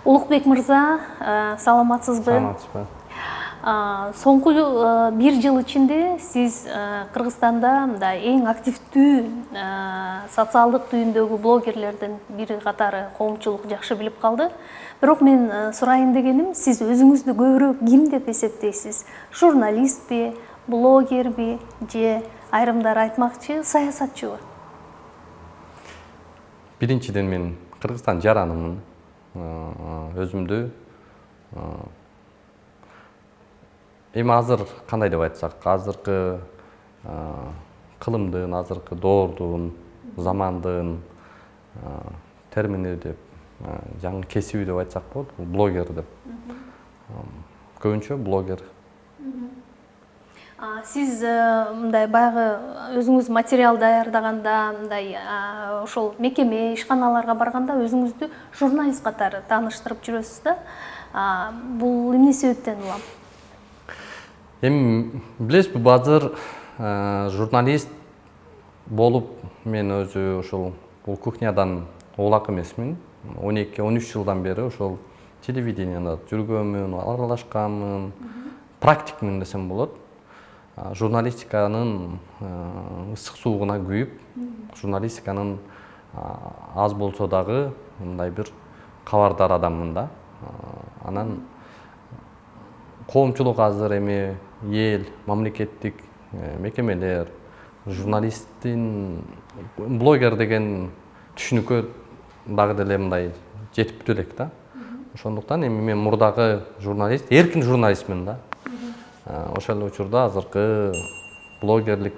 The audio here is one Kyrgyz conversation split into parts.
Улукбек мырза, саламатсызбы? Саламатсызбы. Соңку 1 жыл ичинде сиз Кыргызстанда мындай эң активдүү социалдык түйүндөгү блогерлердин бири катары коомчулук жакшы билип калды. Бирок мен сурайын дегеним, сиз өзүңүздү көбүрөөк ким деп эсептейсиз? Журналистпи, блогерби же айрымдар айтмакчы саясатчыбы? Биринчиден мен Кыргызстан жаранымын. Өзүмдү эми азыр кандай деп айтсак, азыркы кылымдын, азыркы доордун, замандын термини деп, жаңы кесиби деп айтсак болот, блогер деп. Көбүнчө блогер. Сиз мындай баягы өзүңүз материал даярдаганда, мындай ошол мекеме, ишканаларга барганда өзүңүздү журналист катары тааныштырып жүрөсүз да. Бул эмне себептен улам? Эми билесизби, азыр журналист болуп мен өзү ушул бул кухнядан улак эмесмин. 12-13 жылдан бери ошол телевидениеда жүргөнмүн, аралашканмын, практикмин десем болот. Журналистиканын ысык суугуна күйүп, журналистиканын аз болсо дагы мындай бир кабардар адаммын да. Анан коомчулук азыр эми эл, мамлекеттик мекемелер, журналисттин блогер деген түшүнүккө дагы деле мындай жетиптүү элек да. Ошондуктан эми мен мурдагы журналист, эркин журналистмин да. Ошол учурда азыркы блогерлик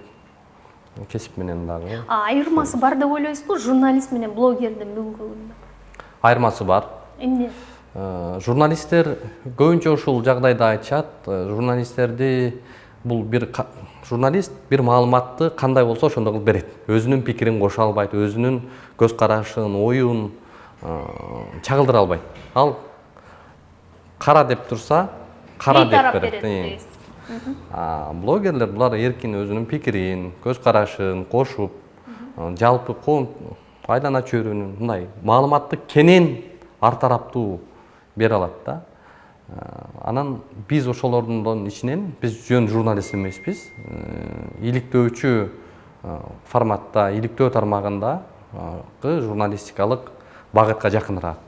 кесип менен дагы. Айырмасы бар деп ойлойсузбу журналист менен блогердин бүгүнкү күндө? Айырмасы бар. Эмне? Журналисттер көбүнчө ушул жагдайда айтышат. Журналисттерди бул бир журналист бир маалыматты кандай болсо ошондой кылып берет. Өзүнүн пикирин кошо албайт, өзүнүн көз карашын, оюн чагылдыра албайт. Ал кара деп турса, кара деп берет. Блогерлер булар эркин өзүнүн пикирин, көз карашын кошуп, жалпы коом айлана чөйрөнүн мындай маалыматты кенен ар тараптуу бере алат да. Анан биз ошолордун ичинен биз жөн журналист эмеспиз. Иликтөөчү форматта, иликтөө тармагындагы журналистикалык багытка жакыныраак.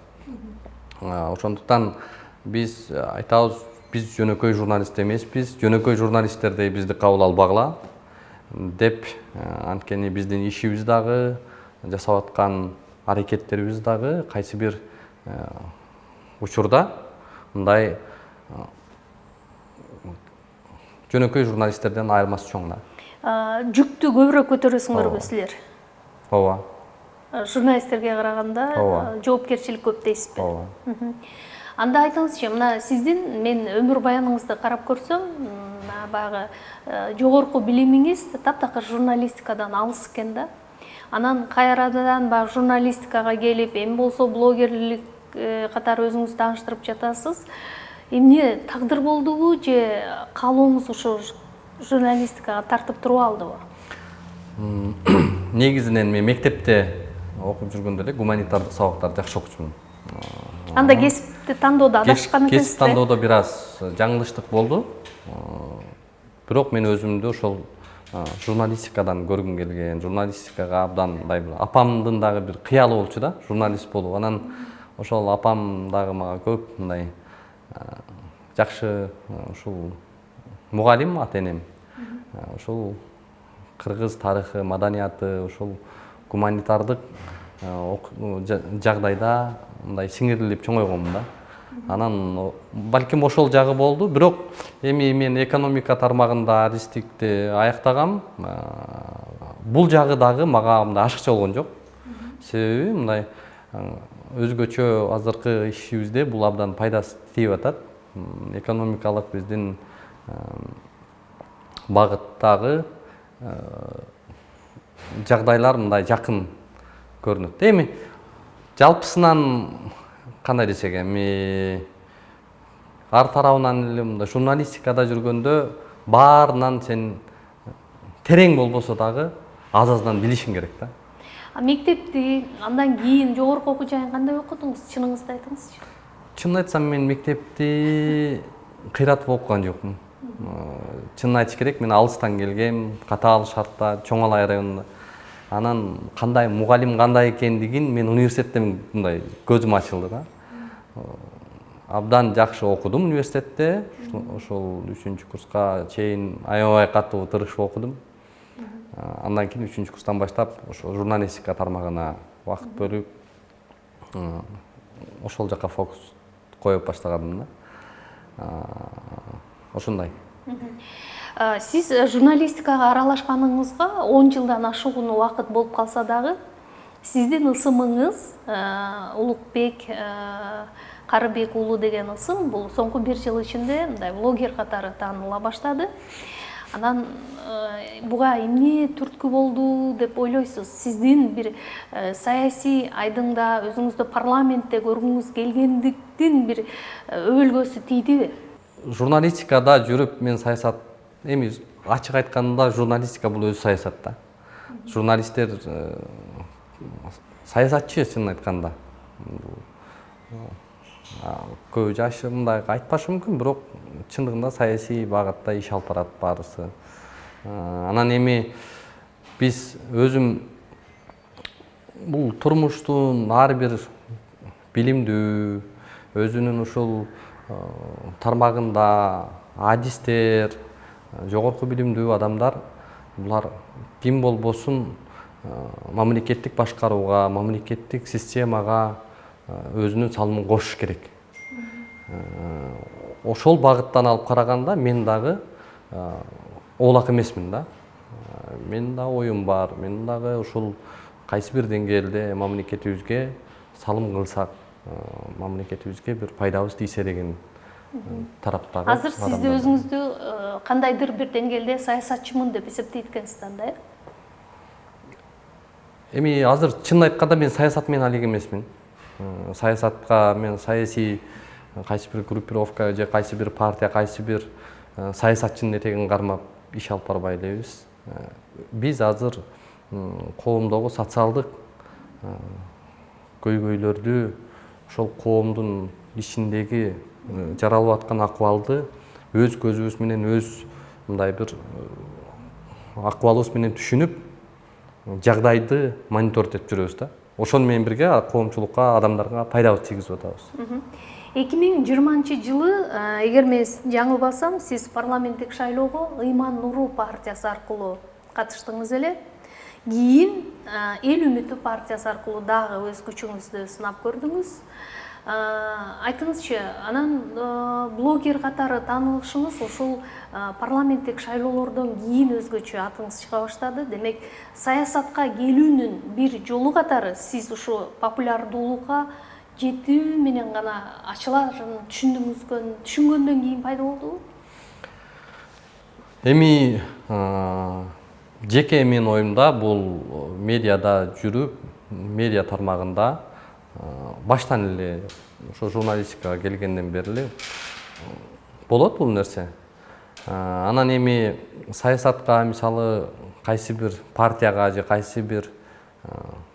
Ошондуктан биз айтабыз, биз жөнөкөй журналист эмеспиз, жөнөкөй журналисттердей бизди кабыл албагыла деп, анткени биздин ишибиз дагы, жасап аткан аракеттерибиз дагы кайсы бир учурда мындай жөнөкөй журналисттерден айырмасы чоң да. Жүктү көбүрөөк көтөрөсүңөрбү силер? Ооба. Журналисттерге караганда жоопкерчилик көп дейсизби? Ооба. Анда айтыңызчы, мына сиздин мен өмүр баяныңызды карап көрсөм, баягы жогорку билимиңиз таптакыр журналистикадан алыс экен да. Анан кайрадан баягы журналистикага келип, эми болсо блогерлик катары өзүңүздү тааныштырып жатасыз. Эмне тагдыр болдубу же каалооңуз ушу журналистикага тартып туруп алдыбы? Негизинен мен мектепте окуп жүргөндө эле гуманитардык сабактарды жакшы окучумун. Анда кесипти тандоодо адашкан экенсиз? Кесип тандоодо бир аз жаңылыштык болду. Бирок мен өзүмдү ошол журналистикадан көргүм келген, журналистикага абдан апамдын дагы бир кыялы болчу да, журналист болуу. Анан ошол апам дагы мага көп мындай жакшы ушул мугалим ата энем. Ушул кыргыз тарыхы, маданияты, ушул гуманитардык жагдайда мындай сиңирилип чоңойгонмун да. Анан балким ошол жагы болду, бирок эми мен экономика тармагында аристикти аяктагам. Бул жагы дагы мага мындай ашыкча болгон жок. Себеби мындай өзгөчө азыркы ишибизде бул абдан пайдасы тийип атат. Экономикалык биздин багыттагы жагдайлар мындай жакын көрүнөт. Эми жалпысынан кандай десек, эми ар тарабынан эле мындай журналистикада жүргөндө баарынан сен терең болбосо дагы аз-аздан билишиң керек да. Мектепти, андан кийин жогорку окуу жайын кандай окудуңуз? Чыныңызды айтыңызчы. Чынын айтсам, мен мектепти кыйратып окуган жокмун. Чынын айтыш керек, мен алыстан келгем, катаал шартта, Чоң Алай районунда. Анан кандай мугалим кандай экендигин мен университетте мындай көзүм ачылды да. Абдан жакшы окудум университетте. Ошол 3-курска чейин аябай катуу тырышып окудум. Андан кийин 3-курстан баштап ошо журналистика тармагына убакыт бөлүп, ошол жака фокус коюп баштагандым да. Ошондой. Сиз журналистикага аралашканыңызга 10 жылдан ашуун убакыт болуп калса дагы, сиздин ысымыңыз Улукбек Карыбек уулу деген ысым бул соңку 1 жыл ичинде мындай блогер катары тааныла баштады. Анан буга эмне түрткү болду деп ойлойсуз? Сиздин бир саясий айдыңда өзүңүздү парламентте көргүңүз келгендиктин бир өбөлгөсү тийдиби? Журналистикада жүрүп мен саясат, эми ачык айтканда журналистика бул өзү саясат да. Журналисттер саясатчы чынын айтканда. Көбү жашы мындай айтпашы мүмкүн, бирок чындыгында саясий багытта иш алып барат баарысы. Анан эми биз өзүм бул турмуштун ар бир билимдүү, өзүнүн ушул тармагында адистер, жогорку билимдүү адамдар, булар ким болбосун мамлекеттик башкарууга, мамлекеттик системага өзүнүн салымын кошуш керек. Ошол багыттан алып караганда мен дагы оолак эмесмин да. Мен да оюм бар. Мен дагы ушул кайсы бир деңгээлде мамлекетибизге салым кылсак, мамлекетибизге бир пайдабыз тийсе деген тараптагы. Азыр сиз өзүңүздү кандайдыр бир деңгээлде саясатчымын деп эсептейт экенсиз да, э? Эми азыр чынын айтканда мен саясат менен алек эмесмин. Саясатка мен саясий кайсы бир группировка же кайсы бир партия, кайсы бир саясатчынын этегин кармап иш алып барбай элебиз. Биз азыр коомдогу социалдык көйгөйлөрдү, ошол коомдун ичиндеги жаралып аткан акыбалды өз көзүбүз менен, өз мындай бир акыбалыбыз менен түшүнүп, жагдайды мониторить этип жүрөбүз да. Ошону менен бирге коомчулукка, адамдарга пайдабыз тийгизип атабыз. 2020 жылы, эгер мен жаңылбасам, сиз парламенттик шайлоого Ыйман Нуру партиясы аркылуу катыштыңыз эле. Кийин Эл үмүтү партиясы аркылуу дагы өз күчүңүздү сынап көрдүңүз. Айтыңызчы, анан блогер катары таанылышыңыз ошол парламенттик шайлоолордон кийин өзгөчө атыңыз чыга баштады. Демек, саясатка келүүнүн бир жолу катары сиз ушу популярдуулукка жетүү менен гана ачыларын түшүнгөндөн кийин пайда болдубу? Эми жеке менин оюмда бул медиада жүрүп, медиа тармагында баштан эле ошо журналистикага келгенден бери эле болот бул нерсе. Анан эми саясатка, мисалы, кайсы бир партияга же кайсы бир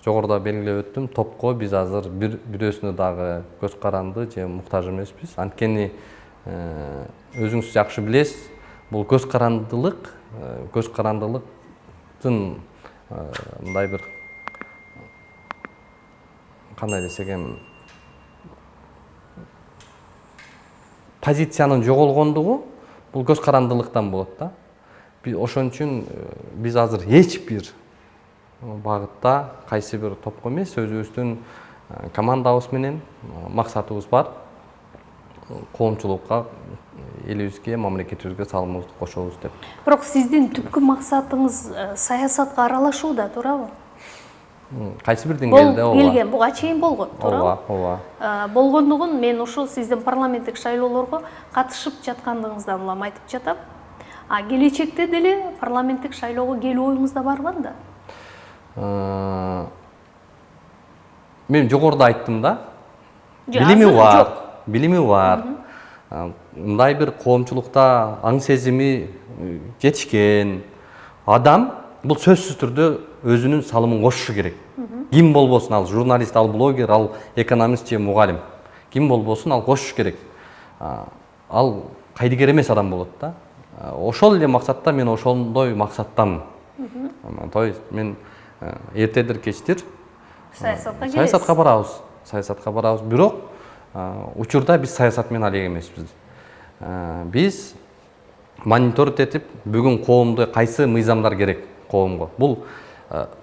жогоруда белгилеп өттүм, топко биз азыр бирөөсүнө дагы көз каранды же муктаж эмеспиз. Анткени өзүңүз жакшы билесиз, бул көз карандылыктын мындай бир кандай десек эми позициянын жоголгондугу бул көз карандылыктан болот да. Ошон үчүн биз азыр эч бир багытта кайсы бир топко эмес, өзүбүздүн командабыз менен максатыбыз бар. Коомчулукка, элибизге, мамлекетибизге салымыбызды кошобуз деп. Бирок сиздин түпкү максатыңыз саясатка аралашуу да, туурабы? Кайсы бир деңгээлде ооба. Келген, буга чейин болгон, туурабы? Ооба. Болгондугун мен ушул сиздин парламенттик шайлоолорго катышып жаткандыгыңыздан улам айтып жатам. Келечекте деле парламенттик шайлоого келүү оюңузда барбы анда? Мен жогоруда айттым да. Билими бар. Мындай бир коомчулукта аң сезими жетишкен адам бул сөзсүз түрдө өзүнүн салымын кошушу керек. Ким болбосун, ал журналист, ал блогер, ал экономист же мугалим. ким болбосун ал кошуш керек. Ал кайдыгер эмес адам болот да. Ошол эле максатта мен ошондой максаттамын. То есть мен эртедир кечтир саясатка барабыз. Саясатка барабыз. Бирок учурда биз саясат менен алек эмеспиз. Биз мониторинг этип бүгүн коомдо кайсы мыйзамдар керек коомго. Бул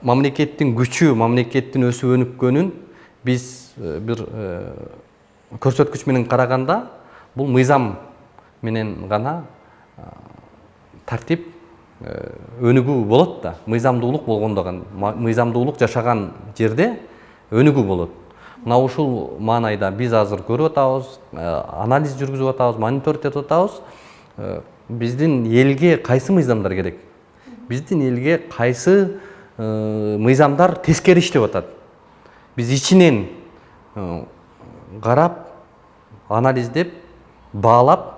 мамлекеттин күчү, мамлекеттин өсүп өнүккөнүн биз бир көрсөткүч менен караганда бул мыйзам менен гана тартип өнүгүү болот да. Мыйзамдуулук болгондо гана, мыйзамдуулук жашаган жерде өнүгүү болот. Мына ушул маанайда биз азыр көрүп атабыз, анализ жүргүзүп атабыз, мониторинг этип атабыз. Биздин элге кайсы мыйзамдар керек? Биздин элге кайсы мыйзамдар тескери иштеп атат? Биз ичинен карап, анализдеп, баалап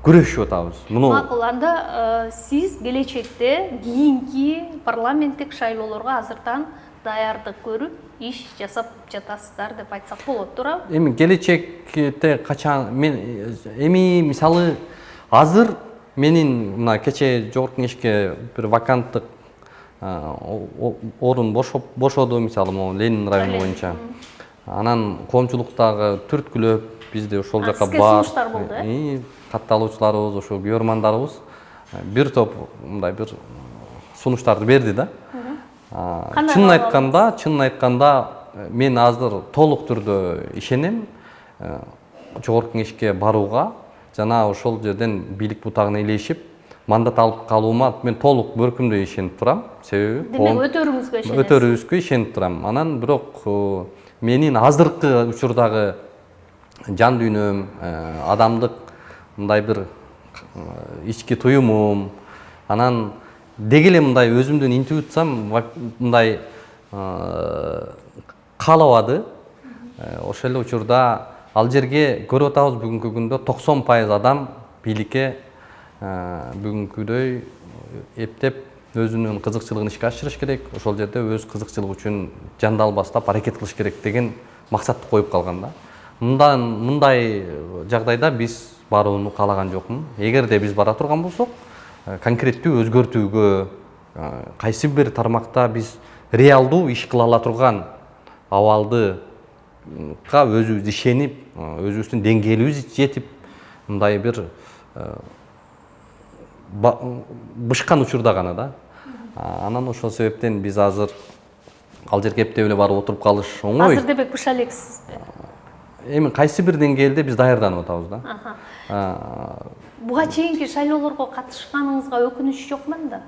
күрөшүп атабыз. Макул, анда сиз келечекте кийинки парламенттик шайлоолорго азыртан даярдык көрүп, иш жасап жатасыздар деп айтсак болот, туурабы? Эми келечекте качан мен мисалы азыр менин мына кече жогорку кеңешке бир ваканттык орун бошоду, мисалы могу Ленин району боюнча. Анан коомчулуктагы түрткүлөп бизде ошол жака бар сунуштар болду, катталуучуларыбыз, ошо күйөрмандарыбыз бир топ мындай бир сунуштарды берди да. Чынын айтканда мен азыр толук түрдө ишенем жогорку кеңешке барууга, жана ошол жерден бийлик бутагына илешип мандат алып калуума мен толук бөркүмдөй ишенип турам. Себеби демек өтөрүңүзгө ишенесиз. Өтөрүбүзгө ишенип турам. Анан бирок менин азыркы учурдагы жан дүйнөм, адамдык мындай бир ички туюмум, анан деги эле мындай өзүмдүн интуициям мындай каалабады. Ошол эле учурда ал жерге көрүп атабыз бүгүнкү күндө 90% адам бийликке бүгүнкүдөй эптеп өзүнүн кызыкчылыгын ишке ашырыш керек. Ошол жерде өз кызыкчылыгы үчүн жандал бастап аракет кылыш керек деген максатты коюп калган да. Мындай жагдайда биз барууну каалаган жокмун. Эгерде биз бара турган болсок, конкреттүү өзгөртүүгө кайсы бир тармакта биз реалдуу иш кыла ала турган абалдыга өзүбүз ишенип, өзүбүздүн деңгээлибиз жетип, мындай бир бышкан учурда гана да. Анан ошол себептен биз азыр ал жерге эптеп эле барып отуруп калыш оңой. Азыр дебек быша элексизби? Эми кайсы бир деңгээлде биз даярданып атабыз да. Буга чейинки шайлоолорго катышканыңызга өкүнүч жокму анда?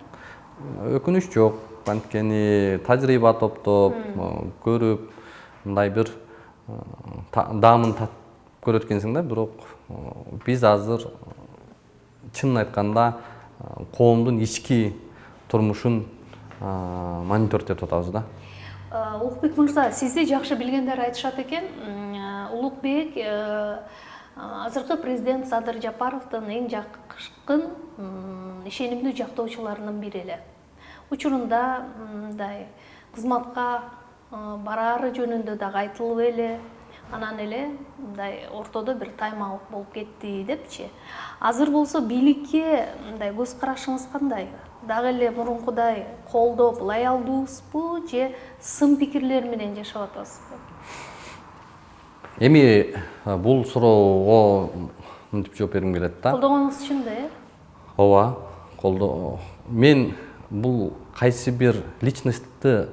Өкүнүч жок. Анткени тажрыйба топтоп, көрүп, мындай бир даамын татып көрөт экенсиң да, бирок биз азыр чынын айтканда коомдун ички турмушун мониторинг этип атабыз да. Улукбек мырза, сизди жакшы билгендер айтышат экен. Улукбек азыркы президент Садыр Жапаровдун эң жакын ишенимдүү жактоочуларынын бири эле. Учурунда мындай кызматка бараары жөнүндө дагы айтылып эле, анан эле мындай ортодо бир тайм-аут болуп кетти депчи. Азыр болсо бийликке мындай көз карашыңыз кандай? Дагы эле мурункудай колдоп, лоялдуусузбу же сын пикирлер менен жашап атасызбы? Эми бул суроого мынтип жооп бергим келет да. Колдогонуңуз чын да, Ооба, колдоо. Мен бул кайсы бир личностьты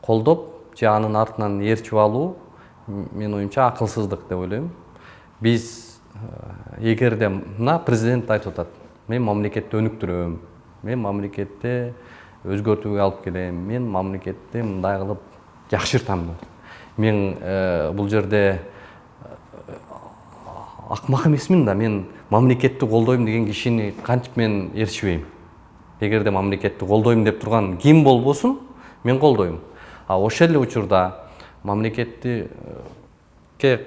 колдоп же анын артынан ээрчип алуу мен оюмча акылсыздык деп ойлойм. Биз эгерде мына президент айтып атат, мен мамлекетти өнүктүрөм, мен мамлекетти өзгөртүүгө алып келем, мен мамлекетти мындай кылып жакшыртам деп. Мен бул жерде акмак эмесмин да, мен мамлекетти колдойм деген кишини кантип мен ээрчибейм. Эгерде мамлекетти колдойм деп турган ким болбосун, мен колдойм. Ошол эле учурда мамлекетке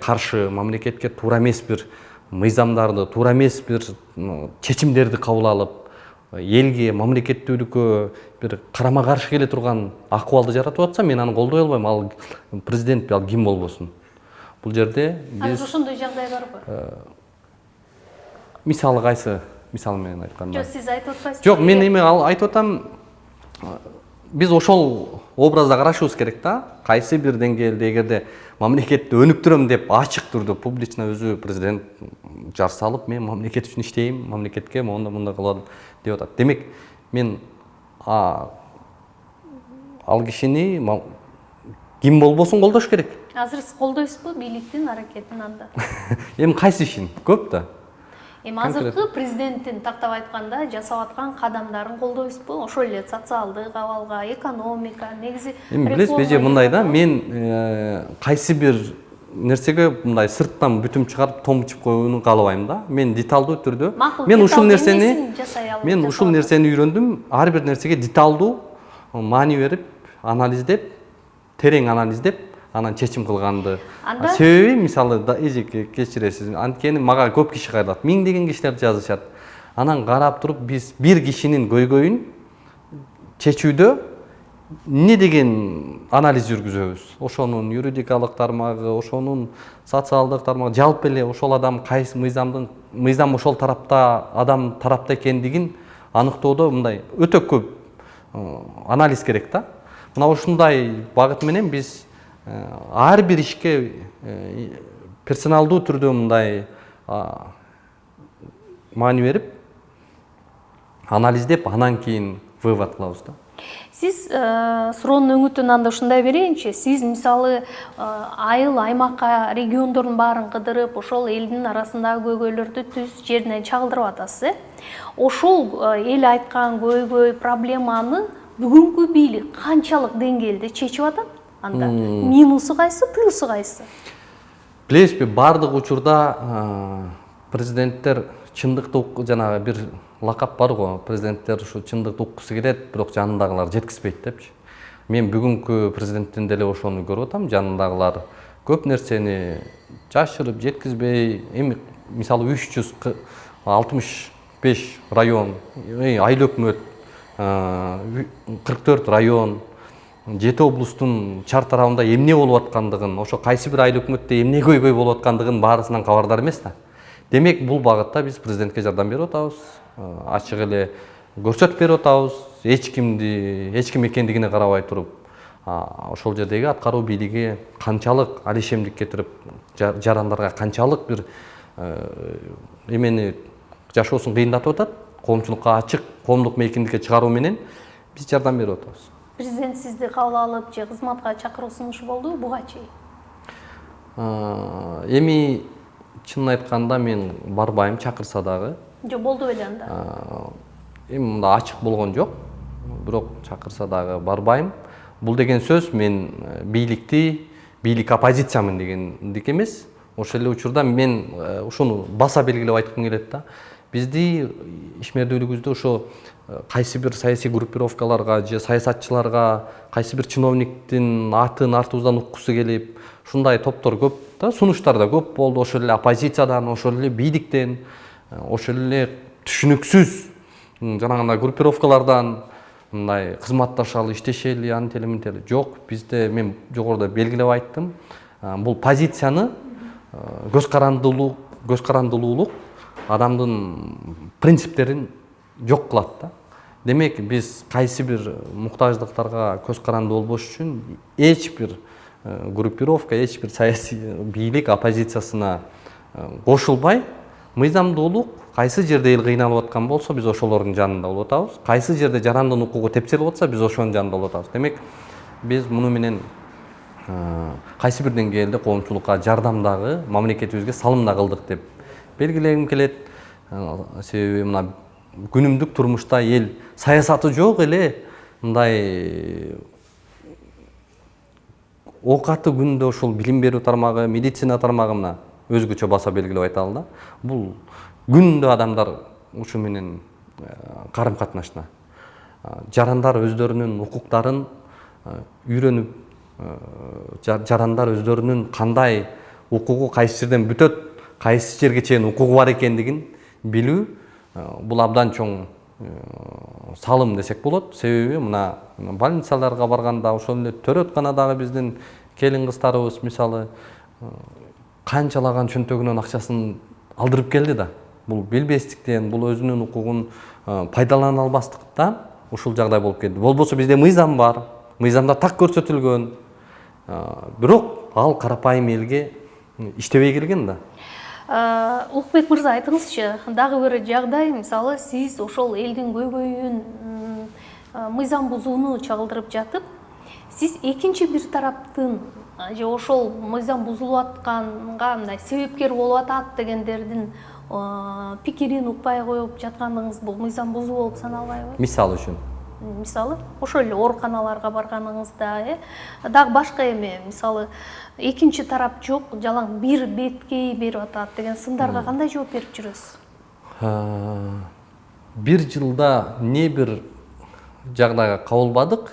каршы, мамлекетке туура эмес бир мыйзамдарды, туура эмес бир чечимдерди кабыл алып, элге, мамлекеттүүлүккө бир карама каршы келе турган акыбалды жаратып атса, мен аны колдой албайм. Ал президент, ал ким болбосун. Бул жерде Азыр биз ошондой жагдай барбы? мисалы кайсы мисал менен айтканда. Жок, сиз айтып атпайсызбы? Жок, мен эми айтып атам, биз ошол образда карашыбыз керек да. Кайсы бир деңгээлде эгерде мамлекетти өнүктүрөм деп ачык түрдө публично өзү президент жар салып, мен мамлекет үчүн иштейм, мамлекетке мындай кылам деп атат. Демек, мен ал кишини ким болбосун колдош керек. Азыр сиз колдойсузбу бийликтин аракетин анда? Эми кайсы ишин? Көп да. Эми азыркы президенттин тактап айтканда жасап аткан кадамдарын колдойсузбу? Ошол эле социалдык абалга, экономика, негизи Эми билесизби, мындай да, мен кайсы бир нерсеге мындай сырттан бүтүм чыгарып томчуп коюуну каалабайм да. Мен деталдуу түрдө, мен ушул нерсени үйрөндүм. Ар бир нерсеге деталдуу маани берип, анализдеп, терең анализдеп, анан чечим кылганды. Себеби, мисалы, эжеке кечиресиз, анткени мага көп киши кайрылат, миңдеген кишилер жазышат. Анан карап туруп, биз бир кишинин көйгөйүн чечүүдө эмне деген анализ жүргүзөбүз? Ошонун юридикалык тармагы, ошонун социалдык тармагы, жалпы эле ошол адам кайсы мыйзам ошол тарапта, адам тарапта экендигин аныктоодо мындай өтө көп анализ керек да. Мына ушундай багыт менен биз ар бир ишке персоналдуу түрдө мындай маани берип, анализдеп, анан кийин вывод кылабыз да. Сиз суроонун өңүтүн анда ушундай берейинчи. Сиз мисалы айыл, аймакка, региондордун баарын кыдырып, ошол элдин арасындагы көйгөйлөрдү түз жеринен чагылдырып атасыз. Ошол эл айткан көйгөй, проблеманы бүгүнкү бийлик канчалык деңгээлде чечип атат? Анда минусу кайсы, плюсу кайсы? Билесизби, бардык учурда президенттер чындыкты жанагы бир лакап бар го, президенттер ушу чындыкты уккусу келет, бирок жанындагылар жеткизбейт депчи. Мен бүгүнкү президенттен деле ошону көрүп атам, жанындагылар көп нерсени жашырып, жеткизбей, эми мисалы 365 район, айыл өкмөт, 44 район, 7 облустун чар тарабында эмне болуп аткандыгын, ошо кайсы бир айыл өкмөттө эмне көйгөй болуп аткандыгын баарысынан кабардар эмес да. Демек, бул багытта биз президентке жардам берип атабыз, ачык эле көрсөтүп берип атабыз, эч ким экендигине карабай туруп, ошол жердеги аткаруу бийлиги канчалык алишемдик кетирип, жарандарга канчалык бир эмени жашоосун кыйындатып атат, коомчулукка ачык коомдук мейкиндикке чыгаруу менен биз жардам берип атабыз. Президент сизди кабыл алып, же кызматка чакыруу сунушу болду буга чейин? Эми чынын айтканда мен барбайм, чакырса дагы. Жок, болду беле анда? Эми мында ачык болгон жок, бирок чакырса дагы барбайм. Бул деген сөз мен бийлик оппозициямын дегендик эмес. Ошол эле учурда мен ушуну баса белгилеп айткым келет да. Бизди ишмердүүлүгүбүздө ошо кайсы бир саясий группировкаларга же саясатчыларга, кайсы бир чиновниктин атын артыбыздан уккусу келип, ушундай топтор көп да, сунуштар да көп болду. Ошол эле оппозициядан, ошол эле бийликтен, ошол эле түшүнүксүз жанагындай группировкалардан мындай кызматташалы, иштешели, антели мынтели. Жок, бизде мен жогоруда белгилеп айттым. Бул позицияны көз карандылуулук адамдын принциптерин жок кылат да. Демек, биз кайсы бир муктаждыктарга көз каранды болбош үчүн эч бир группировка, эч бир саясий бийлик оппозициясына кошулбай, мыйзамдуулук кайсы жерде эл кыйналып аткан болсо, биз ошолордун жанында болуп атабыз. Кайсы жерде жарандын укугу тепселип атса, биз ошонун жанында болуп атабыз. Демек, биз муну менен кайсы бир деңгээлде коомчулукка жардам дагы, мамлекетибизге салым да кылдык деп белгилегим келет. Себеби мына күнүмдүк турмушта эл саясаты жок эле мындай оокаты күндө ошол билим берүү тармагы, медицина тармагы мына өзгөчө баса белгилеп айталы да. Бул күндө адамдар ушу менен карым катнашына. Жарандар өздөрүнүн укуктарын үйрөнүп, жарандар өздөрүнүн кандай укугу кайсы жерден бүтөт, кайсы жерге чейин укугу бар экендигин билүү, бул абдан чоң салым десек болот. Себеби мына больницаларга барганда, ошол эле төрөтканадагы биздин келин кыздарыбыз мисалы канчалаган чөнтөгүнөн акчасын алдырып келди да. Бул билбестиктен, бул өзүнүн укугун пайдалана албастыктан ушул жагдай болуп келди. Болбосо бизде мыйзам бар, мыйзамда так көрсөтүлгөн. Бирок ал карапайым элге иштебей келген да. Улукбек мырза, айтыңызчы, дагы бир жагдай, мисалы сиз ошол элдин көйгөйүн мыйзам бузууну чагылдырып жатып, сиз экинчи бир тараптын же ошол мыйзам бузулуп атканга мындай себепкер болуп атат дегендердин пикирин укпай коюп жатканыңыз бул мыйзам бузуу болуп саналбайбы? Мисалы үчүн. Мисалы, ошол эле ооруканаларга барганыңызда, дагы башка эме, мисалы, экинчи тарап жок, жалаң бир беткей берип атат деген сындарга кандай жооп берип жүрөсүз? Бир жылда не бир жагдайга кабылбадык.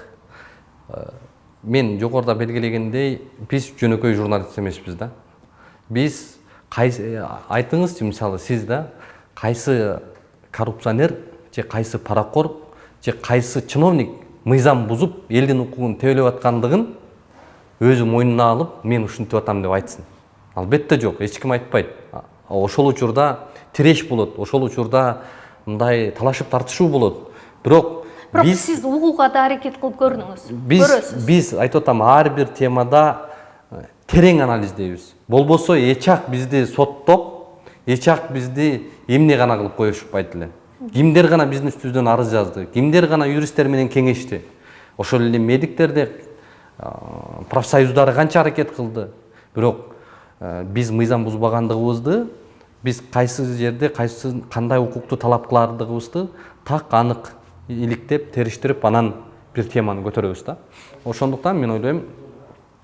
Мен жогоруда белгилегендей, биз жөнөкөй журналист эмеспиз да. Биз айтыңызчы, мисалы сиз да кайсы коррупционер же кайсы паракор же кайсы чиновник мыйзам бузуп элдин укугун тебелеп аткандыгын өзү мойнуна алып, мен ушинтип атам деп айтсын. Албетте жок, эч ким айтпайт. Ошол учурда тиреш болот, ошол учурда мындай талашып тартышуу болот. Бирок сиз угууга да аракет кылып көрдүңүз. Биз айтып атам, ар бир темада терең анализдейбиз. Болбосо эчак бизди соттоп, эчак бизди эмне гана кылып коюшпайт эле. Кимдер гана биздин үстүбүздөн арыз жазды, кимдер гана юристтер менен кеңешти. Ошол эле медиктерде профсоюздары канча аракет кылды. Бирок биз мыйзам бузбагандыгыбызды, биз кайсы жерде кандай укукту талап кылардыгыбызды так анык иликтеп, териштирип, анан бир теманы көтөрөбүз да. Ошондуктан мен ойлойм,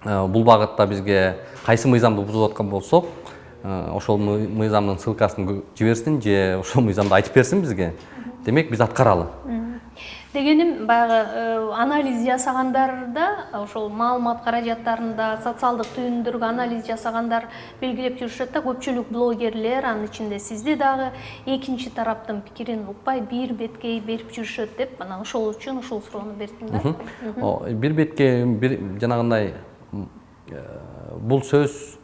бул багытта бизге кайсы мыйзамды бузуп аткан болсок, ошол мыйзамдын ссылкасын жиберсин же ошол мыйзамды айтып берсин бизге. Демек биз аткаралы. Дегеним, баягы анализ жасагандарда, ошол маалымат каражаттарында социалдык түйүндөргө анализ жасагандар белгилеп жүрүшөт да, көпчүлүк блогерлер, анын ичинде сизди дагы экинчи тараптын пикирин укпай бир беткей берип жүрүшөт деп, анан ошол үчүн ушул суроону бердим да. Бир бетке жанагындай бул сөз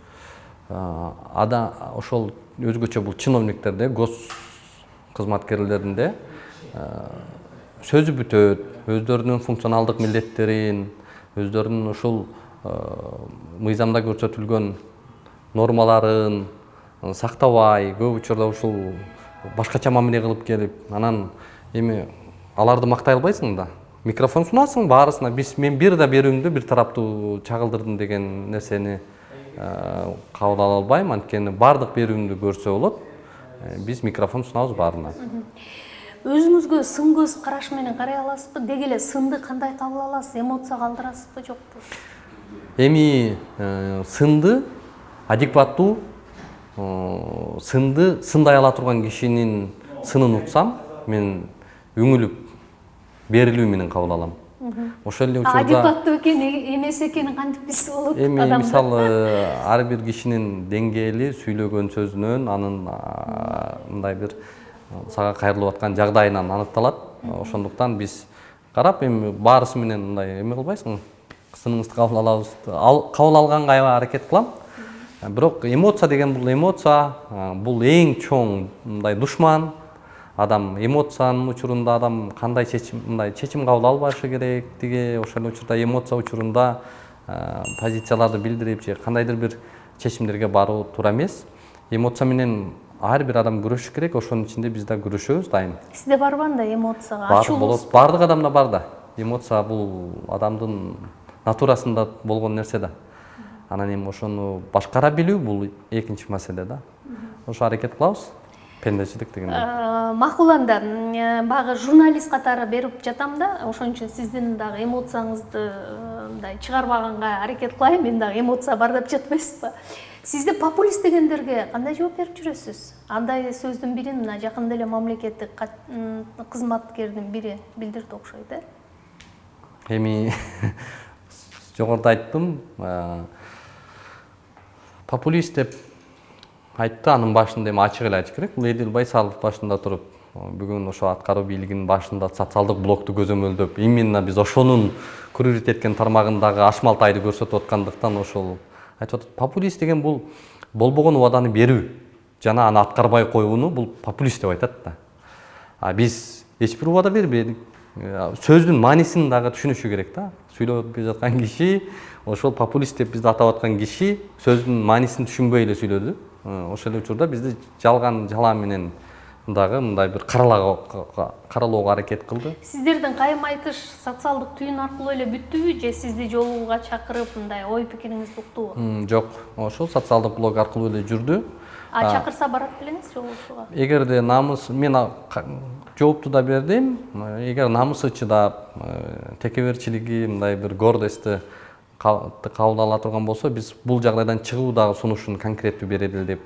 ошол өзгөчө бул чиновниктерде, гос кызматкерлеринде сөзү бүтөт, өздөрүнүн функционалдык милдеттерин, өздөрүнүн ушул мыйзамда көрсөтүлгөн нормаларын сактабай, көп учурда ушул башкача мамиле кылып келип, анан эми аларды мактай албайсың да. Микрофон сунасың баарысына, мен бир да берүүмдү бир тараптуу чагылдырдым деген нерсени кабыл ала албайм, анткени бардык берүүмдү көрсө болот. Биз микрофон сунабыз баарына. Өзүңүзгө сын көз караш менен карай аласызбы? Деги эле сынды кандай кабыл аласыз? Эмоция калтырасызбы, жокпу? Эми сынды адекваттуу, сындай ала турган кишинин сынын уксам, мен үңүлүп берилүү менен кабыл алам. Ошол эле учурда адекваттуу экен, эмес экенин кантип билсе болот? Эми мисалы ар бир кишинин деңгээли сүйлөгөн сөзүнөн, анын мындай бир сага кайрылып аткан жагдайынан аныкталат. Ошондуктан биз карап, эми баарысы менен мындай эме кылбайсың, сыныңызды кабыл алабыз. Кабыл алганга аракет кылам. Бирок эмоция деген бул эмоция, бул эң чоң мындай душман. Адам эмоциянын учурунда адам кандай чечим кабыл албашы керектиги, ошол эле учурда эмоция учурунда позицияларды билдирип же кандайдыр бир чечимдерге баруу туура эмес. Эмоция менен ар бир адам күрөшүш керек, ошонун ичинде биз да күрөшөбүз дайым. Сизде барбы андай эмоцияга ачуу болот? Бардык адамда бар да. Эмоция бул адамдын натурасында болгон нерсе да. Анан эми ошону башкара билүү бул экинчи маселе да. Ошо аракет кылабыз. Пендечилик дегенде. Макул, анда багы журналист катары берип жатам да, ошон үчүн сиздин дагы эмоцияңызды мындай чыгарбаганга аракет кылайын, мен дагы эмоция бар деп жатпайсызбы? Сизде популист дегендерге кандай жооп берип жүрөсүз? Андай сөздүн бирин мына жакында эле мамлекеттик кызматкердин бири билдирди окшойт, Эми жогоруда айттым, популист деп айтты, анын башында эми ачык эле айтыш керек. Бул Эдил Байсалов башында туруп, бүгүн ошо аткаруу бийлигинин башында социалдык блокту көзөмөлдөп, именно биз ошонун күрүрүт эткен тармагындагы аш малтайды көрсөтүп аткандыктан ошол айтып атат. Популист деген бул болбогон убаданы берүү жана аны аткарбай коюуну бул популист деп айтат да. Биз эч бир убада бербедик. Сөздүн маанисин дагы түшүнүшү керек да. Сүйлөп жаткан киши, ошол популист деп бизди атап аткан киши сөздүн маанисин түшүнбөй эле сүйлөдү. Ошол учурда бизди жалган жалаа менен дагы мындай бир каралоого аракет кылды. Сиздердин кайым айтыш социалдык түйүн аркылуу эле бүттүбү же сизди жолугууга чакырып мындай ой пикириңизди уктубу? Жок, ошол социалдык блог аркылуу эле жүрдү. Чакырса барат белеңиз жолугушууга? Эгерде намыс, мен жоопту да бердим. Эгер намысы чыдап, текеберчилиги мындай бир гордосту кабыл ала турган болсо, биз бул жагдайдан чыгуу дагы сунушун конкреттүү берели деп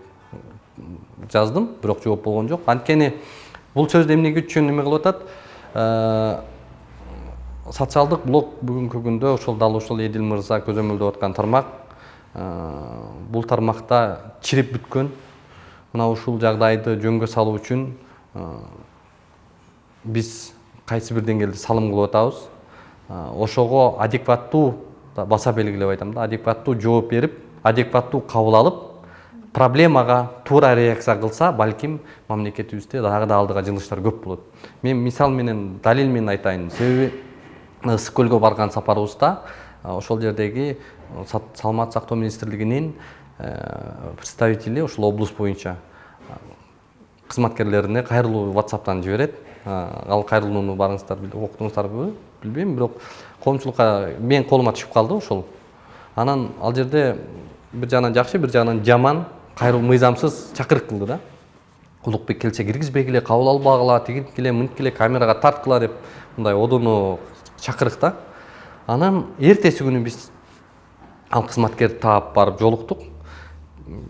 жаздым, бирок жооп болгон жок. Анткени бул сөздү эмнеге үчүн эме кылып атат? Социалдык блог бүгүнкү күндө ошол дал ушул Эдил мырза көзөмөлдөп аткан тармак. Бул тармакта чирип бүткөн. Мына ушул жагдайды жөнгө салуу үчүн биз кайсы бир деңгээлде салым кылып атабыз. Ошого адекваттуу, баса белгилеп айтам да, адекваттуу жооп берип, адекваттуу кабыл алып, проблемага туура реакция кылса, балким мамлекетибизде дагы да алдыга жылыштар көп болот. Мен мисал менен, далил менен айтайын. Себеби Ысык көлгө барган сапарыбызда ошол жердеги Саламаттык сактоо министрлигинин представители ушул облус боюнча кызматкерлерине кайрылуу WhatsApp'тан жиберет. Ал кайрылууну барыңыздар, уктуңуздарбы билбейм, бирок коомчулукка мен колума түшүп калды ошол. Анан ал жерде бир жагынан жакшы, бир жагынан жаман, кайрылуу мыйзамсыз чакырык кылды да. Улукбек келсе киргизбегиле, кабыл албагыла, тигинткиле, мынткиле, камерага тарткыла деп мындай одуну чакырык да. Анан эртеси күнү биз ал кызматкерди таап барып жолуктук.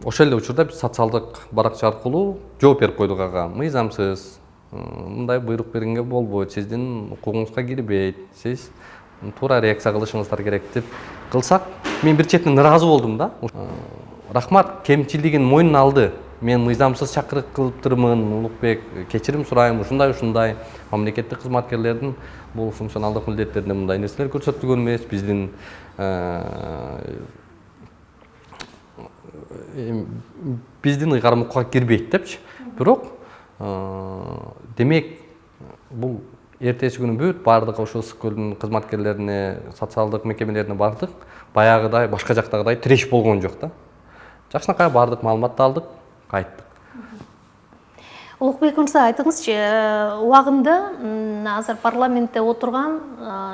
Ошол эле учурда биз социалдык баракча аркылуу жооп берип койдук ага. Мыйзамсыз, мындай буйрук бергенге болбойт, сиздин укугуңузга кирбейт, сиз туура реакция кылышыңыздар керек деп кылсак, мен бир четинен ыраазы болдум да. Рахмат, кемчилигин мойнуна алды. Мен мыйзамсыз чакырык кылыптырмын, Улукбек, кечирим сурайм, ушундай мамлекеттик кызматкерлердин бул функционалдык милдеттеринде мындай нерселер көрсөтүлгөн эмес, биздин ыйгарым укукка кирбейт депчи. Бирок демек бул эртеси күнү бүт баардык ошол Ысык көлдүн кызматкерлерине, социалдык мекемелерине бардык. Баягыдай, башка жактагыдай тиреш болгон жок да. Жакшынакай баардык маалыматты алдык, кайттык. Улукбек мырза, айтыңызчы, убагында азыр парламентте отурган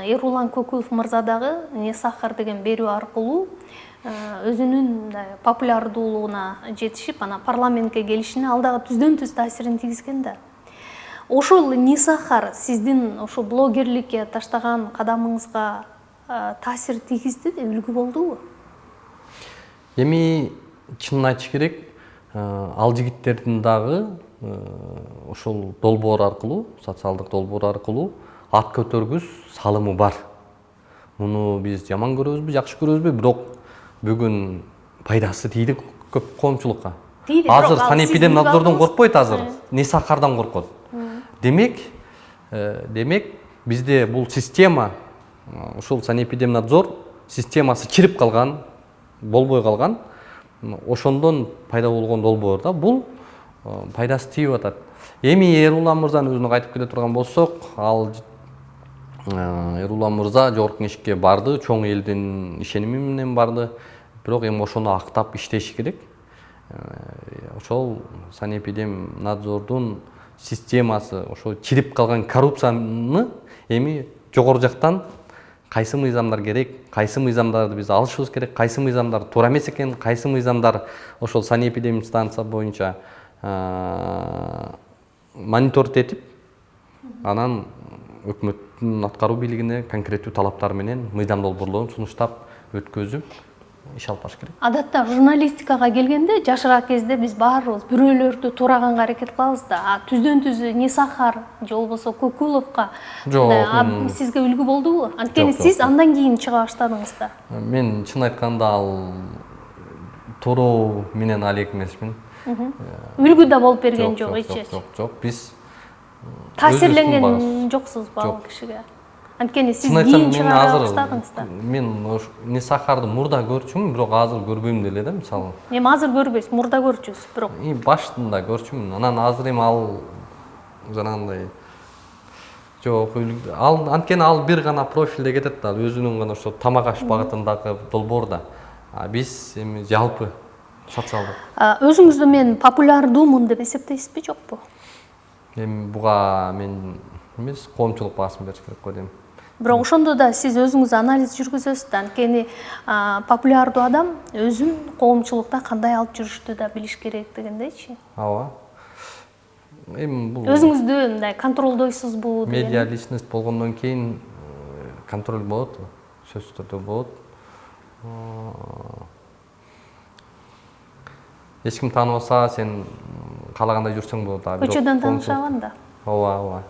Эрулан Көкүлов мырза дагы Несахар деген берүү аркылуу өзүнүн популярдуулугуна жетишип, ана парламентке келишине ал дагы түздөн түз таасирин тийгизген да. Ошол Несахар сиздин ошо блогерликке таштаган кадамыңызга таасир тийгизди, үлгү болдубу? Эми чынын айтыш керек, ал жигиттердин дагы ошол долбоор аркылуу, социалдык долбоор аркылуу ат көтөргүс салымы бар. Муну биз жаман көрөбүзбү, жакшы көрөбүзбү, бирок бүгүн пайдасы тийди көп коомчулукка. Азыр санэпидемнадзордон коркпойт, азыр Несахардан коркот. Демек бизде бул система, ошол санэпидемнадзор системасы чирип калган, болбой калган. Ошондон пайда болгон долбоор да, бул пайдасы тийип атат. Эми Эрулан мырзанын өзүнө кайтып келе турган болсок, ал Эрулан мырза жогорку кеңешке барды, чоң элдин ишеними менен барды. Бирок эми ошону актап иштеши керек. Ошол санэпидемнадзордун системасы, ошол чирип калган коррупцияны эми жогору жактан кайсы мыйзамдар керек, кайсы мыйзамдарды биз алышыбыз керек, кайсы мыйзамдар туура эмес экен, кайсы мыйзамдар ошол санэпидемстанция боюнча мониторинг этип, анан өкмөттүн аткаруу бийлигине конкреттүү талаптар менен мыйзам долбоорлорун сунуштап өткөзүп иш алып барыш керек. Адатта журналистикага келгенде жашыраак кезде биз баарыбыз бирөөлөрдү туураганга аракет кылабыз да. Түздөн түз Несахар же болбосо Көкүловго сизге үлгү болдубу? Анткени сиз андан кийин чыга баштадыңыз да. Мен чын айтканда ал туруу менен алек эмесмин. Үлгү да болуп берген жок, эч. Жок, биз таасирленген жоксузбу ал кишиге? Анткени сиз Чын айтсам, кийин мен чыгара азыр баштадыңыз да. мен не сахарды мурда көрчүмүн, бирок азыр көрбөйм деле да, мисалы. Эми азыр көрбөйсүз, мурда көрчүсүз, бирок И башында көрчүмүн. Анан азыр эми ал жанагындай жок, ал анткени ал бир гана профилде кетет да, өзүнүн гана ошо тамак аш багытындагы долбоор да. А биз эми жалпы социалдык. Өзүңүздү мен популярдуумун деп эсептейсизби, жокпу? Эми буга мен эмес, коомчулук баасын бериш керек го дейм. Бирок ошондо да сиз өзүңүз анализ жүргүзөсүз да, анткени популярдуу адам өзүн коомчулукта кандай алып жүрүштү да билиш керек дегендейчи. Ооба. Эми бул Өзүңүздү мындай контролдойсузбу деген. медиа личность болгондон кийин контроль болот, сөзсүз түрдө болот. Эч ким тааныбаса, сен каалагандай жүрсөң болот. Көчөдөн таанышабан да. Ооба, ооба.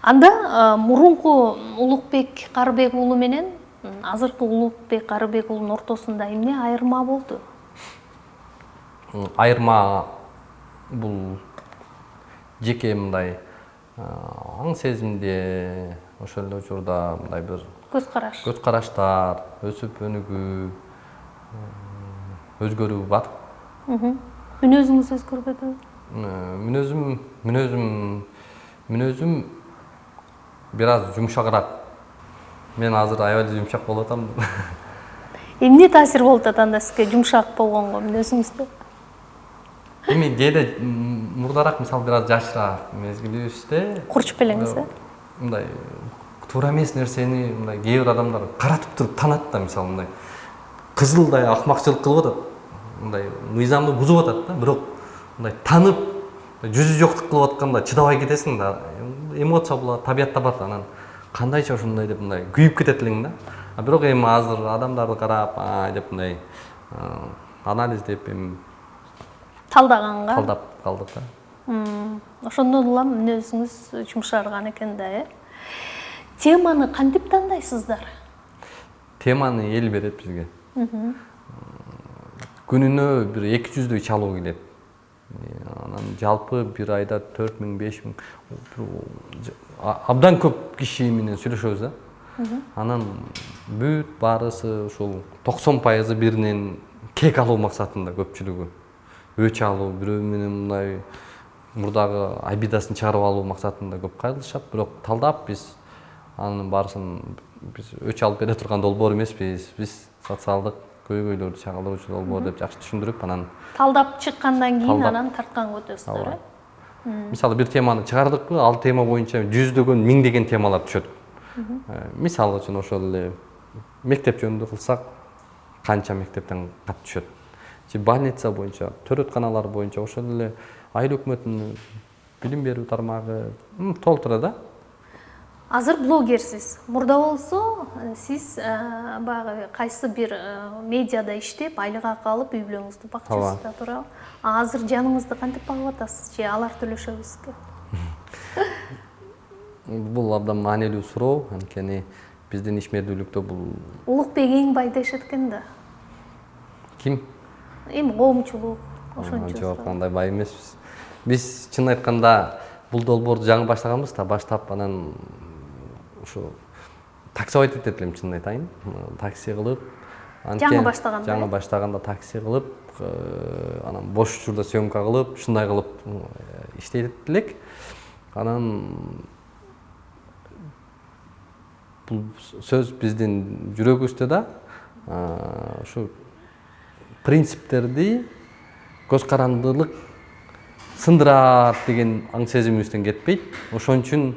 Анда мурунку Улукбек Карыбек уулу менен азыркы Улукбек Карыбек уулунун ортосунда эмне айырма болду? Айырма бул жеке мындай аң сезимде, ошол эле учурда мындай бир Көз караш. көз караштар, өсүп өнүгүү, өзгөрүү бар. Мүнөзүңүз өзгөрбөдүбү? Мүнөзүм бир аз жумшагыраак. Мен азыр аябай жумшак болуп атам. Эмне таасир болуп атат анда сизге жумшак болгонго мүнөзүңүздө? Эми кээде мурдараак, мисалы бир аз жашыраак мезгилибизде Курчуп элеңиз, мындай туура эмес нерсени мындай кээ бир адамдар каратып туруп танат да, мисалы мындай кызылдай акмакчылык кылып атат. Мындай мыйзамды бузуп атат да, бирок мындай танып жүзү жоктук кылып атканда чыдабай кетесиң да. Эмоция болот, табиятта бар да, анан кандайча ушундай деп мындай күйүп кетет элең да. Бирок эми азыр адамдарды карап, деп мындай анализдеп эми талдаганга. талдап калдык да. Ошондон улам мүнөзүңүз жумшарган экен да, Теманы кантип тандайсыздар? Теманы эл берет бизге. Күнүнө бир 200дөй чалуу келет. Анан жалпы бир айда 4000, 5000 абдан көп киши менен сүйлөшөбүз да. Анан бүт баарысы ушул 90% биринен кек алуу максатында, көпчүлүгү өч алуу, бирөө менен мындай мурдагы обидасын чыгарып алуу максатында көп кайрылышат. Бирок талдап биз анын баарысын биз өч алып бере турган долбоор эмеспиз. Биз социалдык көйгөйлөрдү чагылдыруучу долбоор деп жакшы түшүндүрүп, анан Талдап чыккандан кийин анан тартканга өтөсүздөр, Мисалы бир теманы чыгардыкпы, ал тема боюнча жүздөгөн, миңдеген темалар түшөт. Мисалы үчүн ошол эле мектеп жөнүндө кылсак, канча мектептен кат түшөт. Же больница боюнча, төрөтканалар боюнча, ошол эле айыл өкмөтүнүн билим берүү тармагы толтура да. Азыр блогерсиз. Мурда болсо сиз баягы кайсы бир медиада иштеп, айлык акы алып үй бүлөңүздү бакчысыз да, туурабы? Азыр жаныңызды кантип багып атасыз? Же алар төлөшөбү сизге? Бул абдан маанилүү суроо, анткени биздин ишмердүүлүктө бул Улукбек эң бай дешет экен да. ким? Эми коомчулук ошончо. Жок, андай бай эмеспиз. Биз чын айтканда бул долбоорду жаңы баштаганбыз да, баштап анан ушу такси водитель элем, чын айтайын. Такси кылып, Жаңы баштаганда. Жаңы баштаганда такси кылып, анан бош учурда съемка кылып, ушундай кылып иштейт элек. Анан бул сөз биздин жүрөгүбүздө да ушу принциптерди, көз карандылык сындырат деген аң сезимибизден кетпейт. Ошон үчүн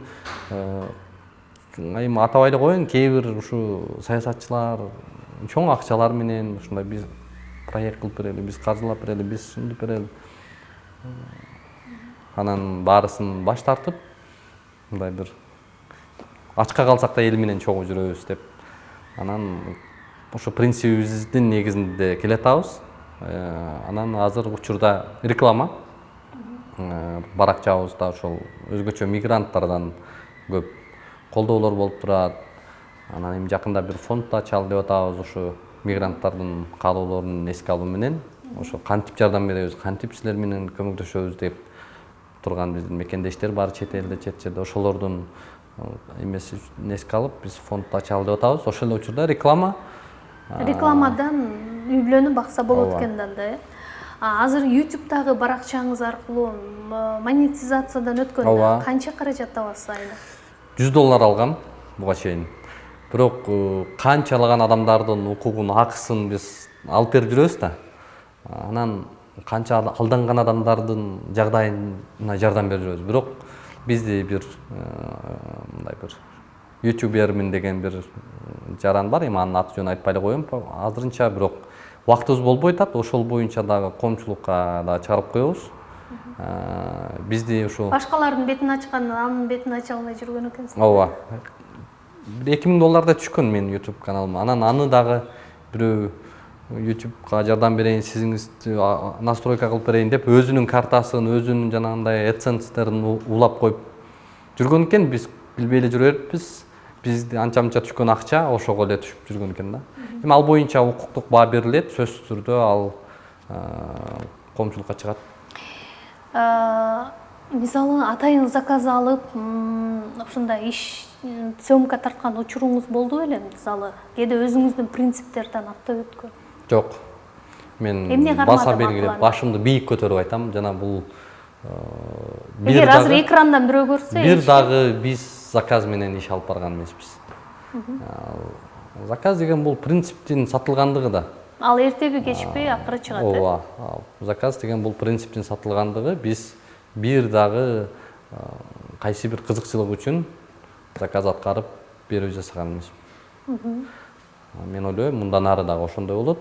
эми атабай эле коеюн, кээ бир ушу саясатчылар чоң акчалар менен ушундай биз проект кылып берели, биз каржылап берели, биз сүндүп берели. Анан баарысын баш тартып, мындай бир ачка калсак да эл менен чогуу жүрөбүз деп. Анан ошо принцибибиздин негизинде келе атабыз. Анан азыр учурда реклама баракчабызда ошол өзгөчө мигранттардан көп колдоолор болуп турат. Анан эми жакында бир фонд да ачалы деп атабыз, ошо мигранттардын каалоолорун эске алуу менен ошо кантип жардам беребиз, кантип силер менен көмөктөшөбүз деп турган биздин мекендештер бар, чет элде, чет жерде. Ошолордун эмеси неске алып биз фонд ачалы деп атабыз. Ошол эле учурда Рекламадан үйлөнүп бакса болот Ооба. экен да. Азыр YouTube'дагы баракчаңыз аркылуу монетизациядан өткөндө Ооба. канча каражат табасыз айына? $100 алгам буга чейин. Бирок канчалаган адамдардын укугун, акысын биз алып берип жүрөбүз да. Анан канча алданган адамдардын жагдайына жардам берип жүрөбүз. Бирок бизде бир мындай бир ютубермин деген бир жаран бар. Эми анын аты жөнүн айтпай эле коем азырынча, бирок убактыбыз болбой атат. Ошол боюнча дагы коомчулукка да чыгарып коебуз. Бизди ушул Башкалардын бетин ачканда анын бетин ача албай жүргөн экенсиз. ооба. $2000 түшкөн менин YouTube каналыма. Анан аны дагы бирөө YouTube'га жардам берейин, сизиңизди настройка кылып берейин деп өзүнүн картасын, өзүнүн жанагындай AdSense'терин улап коюп жүргөн экен. Биз билбей эле жүрөбүз. Бизди анча-мынча түшкөн акча ошого эле түшүп жүргөн экен да. Эми ал боюнча укуктук баа берилет, сөзсүз түрдө ал коомчулукка чыгат. Мисалы атайын заказ алып, ушундай иш съемка тарткан учуруңуз болду беле? Мисалы, кээде өзүңүздүн принциптерден аттап өткөн. Жок. Мен Эмне кармады баса белгилеп, бакыланып? башымды бийик көтөрүп айтам. Жана бул Эгер азыр экрандан бирөө көрсө, бир дагы биз заказ менен иш алып барган эмеспиз. Заказ деген бул принциптин сатылгандыгы да. ал эртеби кечпей акыры чыгат. Ооба. Заказ деген бул принциптин сатылгандыгы. Биз бир дагы кайсы бир кызыкчылык үчүн заказ аткарып берүү жасаган эмеспиз. Мен ойлойм, мындан ары дагы ошондой болот.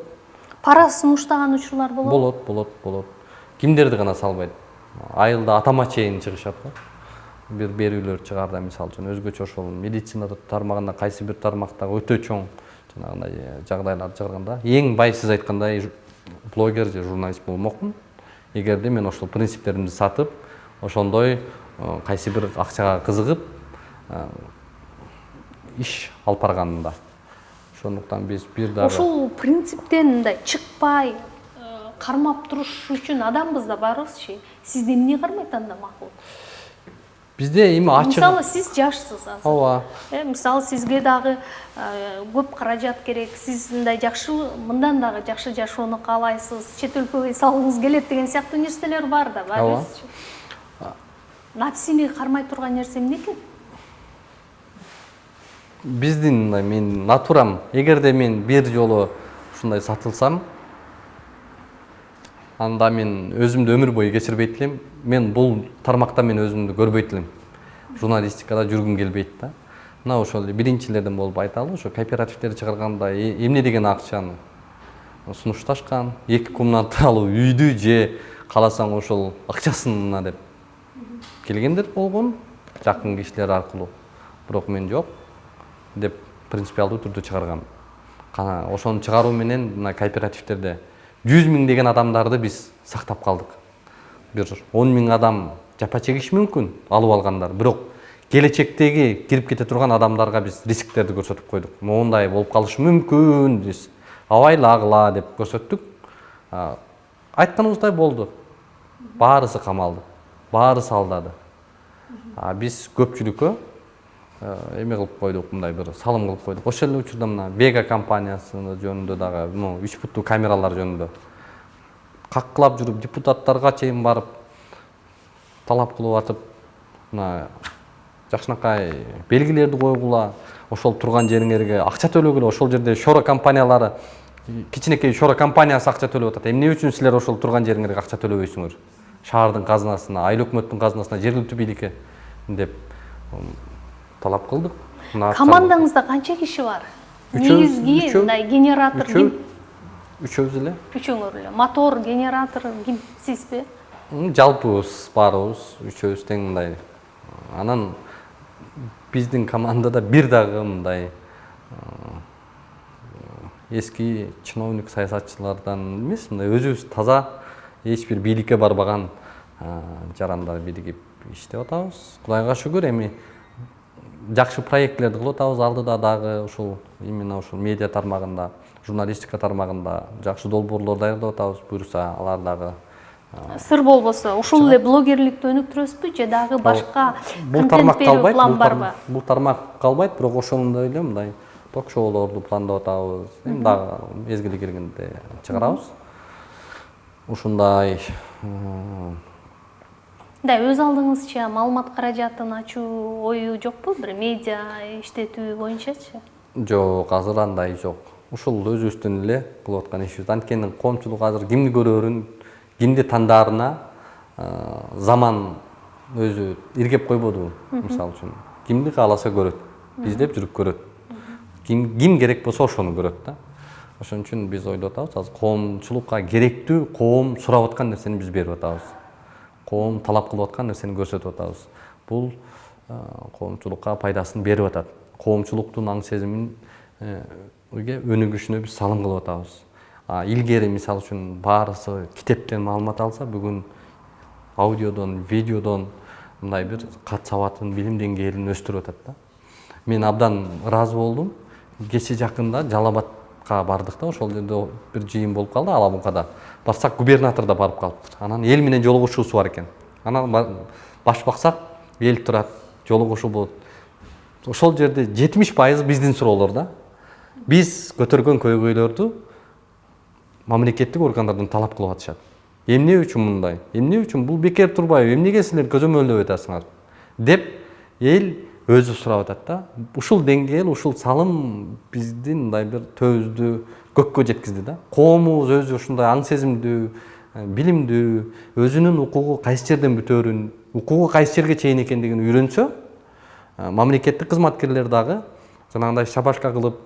Пара сунуштаган учурлар болобу? Болот. Кимдерди гана салбайт. Айылда атама чейин чыгышат го. Бир берүүлөр чыгарда, мисалы үчүн өзгөчө ошол медицина тармагында кайсы бир тармактагы өтө чоң жанагындай жагдайларды чыгарганда, эң бай сиз айткандай блогер же журналист болмокмун. Эгерде мен ошол принциптеримди сатып, ошондой кайсы бир акчага кызыгып иш алып барганымда. Ошондуктан биз бир дагы Ошол принциптен мындай чыкпай кармап туруш үчүн адамбыз да барбызчы. Сизди эмне кармайт анда макул? бизде эми ачык. Мисалы, сиз жашсыз азыр. Ооба. Мисалы, сизге дагы көп каражат керек. Сиз мындай жакшы, мындан дагы жакшы жашоону каалайсыз, чет өлкөгө салгыңыз келет деген сыяктуу нерселер бар да, барбызчы. Напсини кармай турган нерсе эмне экен? Биздин мен натурам, эгерде мен бир жолу ушундай сатылсам, анда мен өзүмдү өмүр бою кечирбейт элем. Мен бул тармакта мен өзүмдү көрбөйт элем. Журналистикада жүргүм келбейт да. Мына ошол биринчилерден болуп айталы, ошо кооперативтерди чыгарганда эмне деген акчаны сунушташкан, 2 комнаталуу үйдү же кааласаң ошол акчасына деп келгендер болгон, жакын кишилер аркылуу. Бирок мен жок деп принципиалдуу түрдө чыгаргам. Ошону чыгаруу менен мына кооперативтерде 100 000 деген адамдарды биз сактап калдык. Бир 10 000 адам жапа чегиши мүмкүн алып алгандар. Бирок келечектеги кирип кете турган адамдарга биз рисктерди көрсөтүп койдук. Моундай болуп калышы мүмкүн, биз абайлагыла деп көрсөттүк. Айтканыбыздай болду. Баарысы камалды. Баарысы алдады. Биз көпчүлүккө эме кылып койдук, мындай бир салым кылып койдук. Ошол эле учурда мына Vega компаниясынын жөнүндө дагы 3 буттуу камералар жөнүндө каккылап жүрүп, депутаттарга чейин барып талап кылып атып, мына жакшынакай белгилерди койгула, ошол турган жериңерге акча төлөгүлө, ошол жерде шора компаниялары, кичинекей шора компаниясы акча төлөп атат. Эмне үчүн силер ошол турган жериңерге акча төлөбөйсүңөр? Шаардын казынасына, айыл өкмөттүн казынасына, жергиликтүү бийликке деп талап кылдык. Командаңызда канча киши бар? Негизги мындай генератор ким? Үчөөбүз эле. Үчөөңөр эле. Мотор, генератор ким? Сизби? Жалпыбыз баарыбыз үчөөбүз тең мындай. Анан биздин командада бир дагы мындай эски чиновник саясатчылардан эмес, мындай өзүбүз таза эч бир бийликке барбаган жарандар биригип иштеп атабыз. Кудайга шүгүр, эми жакшы проектлерди кылып атабыз. Алдыда дагы ушул именно ушул медиа тармагында, журналистика тармагында жакшы долбоорлор даярдап атабыз. Буюрса алар дагы Сыр болбосо ушул эле блогерликти өнүктүрөсүзбү же дагы башка бул контент тармак берүү калбайт, план барбы? бул тармак калбайт, бирок ошондой эле мындай ток шоулорду пландап атабыз. Эми дагы мезгили келгенде чыгарабыз. Ушундай Да, өз алдыңызча маалымат каражатын ачуу ою жокпу? Бир медиа иштетүү боюнчачы? жок, азыр андай жок. Ушул өзүбүздүн эле кылып аткан ишибиз. Анткени коомчулук азыр кимди көрөрүн, кимди тандаарына заман өзү иргеп койбоду. Мисалы үчүн, кимди кааласа көрөт, издеп жүрүп көрөт. Ким керек болсо ошону көрөт да. Ошон үчүн биз ойлоп атабыз, азыр коомчулукка керектүү, коом сурап аткан нерсени биз берип атабыз. Коом талап кылып аткан нерсени көрсөтүп атабыз. Бул коомчулукка пайдасын берип атат. Коомчулуктун аң сезимин өнүгүшүнө биз салым кылып атабыз. Илгери мисалы үчүн баарысы китептен маалымат алса, бүгүн аудиодон, видеодон мындай бир кат сабатын, билим деңгээлин өстүрүп атат да. Мен абдан ыраазы болдум. Кече жакында Жалал-Абадка бардык да, ошол жерде бир жыйын болуп калды Алабукада. Барсак губернатор да барып калыптыр. Анан эл менен жолугушуусу бар экен. Анан баш баксак эл турат, жолугушуу болот. Ошол жерде 70% биздин суроолор да. Биз көтөргөн көйгөйлөрдү мамлекеттик органдардан талап кылып атышат. Эмне үчүн мындай? Эмне үчүн бул бекер турбайбы? Эмнеге силер көзөмөлдөп атасыңар? Деп эл өзү сурап атат да. Ушул деңгээл, ушул салым биздин мындай бир төбүздү көккө жеткизди да. Коомубуз өзү ушундай аң сезимдүү, билимдүү, өзүнүн укугу кайсы жерден бүтөөрүн, укугу кайсы жерге чейин экендигин үйрөнсө, мамлекеттик кызматкерлер дагы жанагындай шабашка кылып,